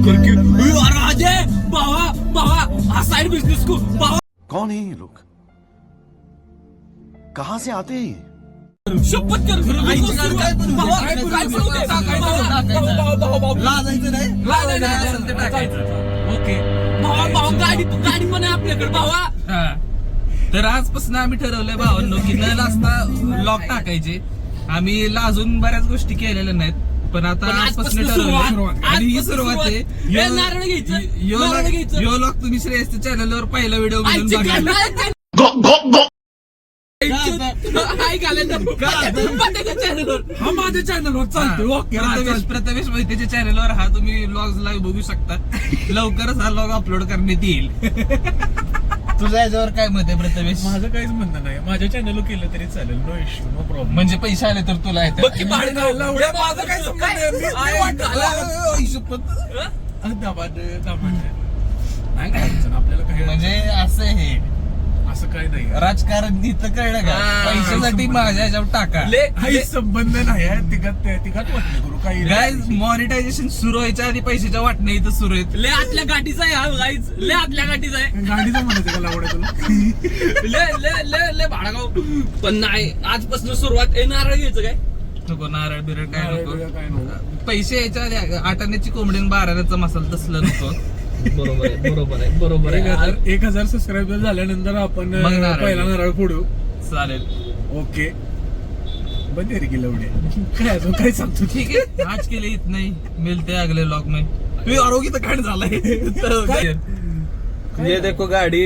करके राजे बाबा बाबा हा साइड बिजनेस को बाबा कौन है ये लोग, कहां से आते हैं ये? शपथ कर ओके गाडी पण आहे आपल्याकडे भावा. तर आजपासून आम्ही ठरवलंय भावांनो की न लाजता लॉक टाकायचे. आम्ही लाजून बऱ्याच गोष्टी केलेल्या नाहीत, पण आता आजपासून ठरवलंय आणि ही सुरुवात आहे. नारळ घ्यायचं यो लॉक तुम्ही श्रेयसच्या चॅनलवर पहिला व्हिडिओ म्हणून बघा. हा माझ्या चॅनलवर चालतो. प्रथमेश मोहितेच्या चॅनलवर हा तुम्ही व्लॉग्स लाईव्ह बघू शकता. लवकरच हा व्लॉग अपलोड करण्यात येईल. तुझ्या याच्यावर काय मत आहे प्रथमेश? माझं काहीच म्हणणं नाही, माझ्या चॅनलवर केलं तरी चालेल, नो इश्यू, नो प्रॉब्लेम. म्हणजे पैसे आले तर तुला येतं. माझं काय संबंध आपल्याला काही म्हणजे असं हे असं काही नाही, राजकारण इथं कळलं का? पैशासाठी माझ्या याच्यावर टाका. काही संबंध नाही आहे. तिघात वाटणे करू काही गाईज मॉनिटायझेशन सुरू व्हायच्या आधी पैशाच्या वाटण्या इथं सुरू आहेत. ले आतल्या गाठीचा आहे हा गाईज, ले आतल्या गाठीचा आहे. गाडीचं म्हणायचं का लावडे तुला? ले ले ले ले भाडगाव. पण नाही, आजपासून सुरुवात आहे. नारळ घ्यायचं काय? नको नारळ बिरळ काय काय नको. नको. पैसे यायच्या आधी 8 आण्याची कोंबडी आणि 12 आण्याचा मसाला तसलं नको. बरोबर आहे 1000 सबस्क्रायबर झाल्यानंतर आपण मग नारळ. पहिला नारळ फोडू. चालेल ओके, बंद रे की लवडे. काय अजून काय सांगतो? ठीक है, आज के लिए इतना ही. मिलते हैं अगले व्लॉग में. आरोग्य तर कांड झालाय. ये देखो गाडी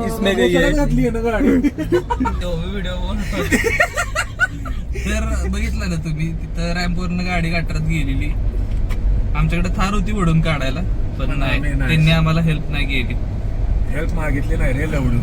इसमें गई है. घातली आहे ना गाडी. व्हिडिओ तर बघितलं ना तुम्ही, तिथं रॅम्पवरनं गाडी गाठरात गेलेली. आमच्याकडे थार होती वडून काढायला, पण नाही, नाही. त्यांनी आम्हाला हेल्प नाही केली. हेल्प मागितली नाही रे लवडू.